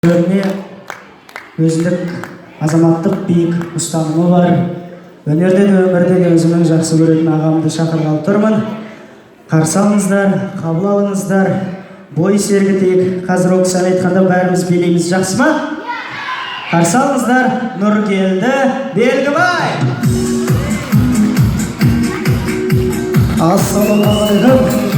Өнеріне өзіндік азаматтық биік ұстанымы бар. Өнерде де өмірде де өзімнің жақсы көретін ағамды шақырғалы тұрмын. Қарсы алыңыздар, қабыл алыңыздар. Бой сергітейік. Қазір ол кісі айтқанда бәріміз билейміз, жақсы ма? Қарсы алыңыздар. Нұргелді Белгібай. Ассалаумағалейкум.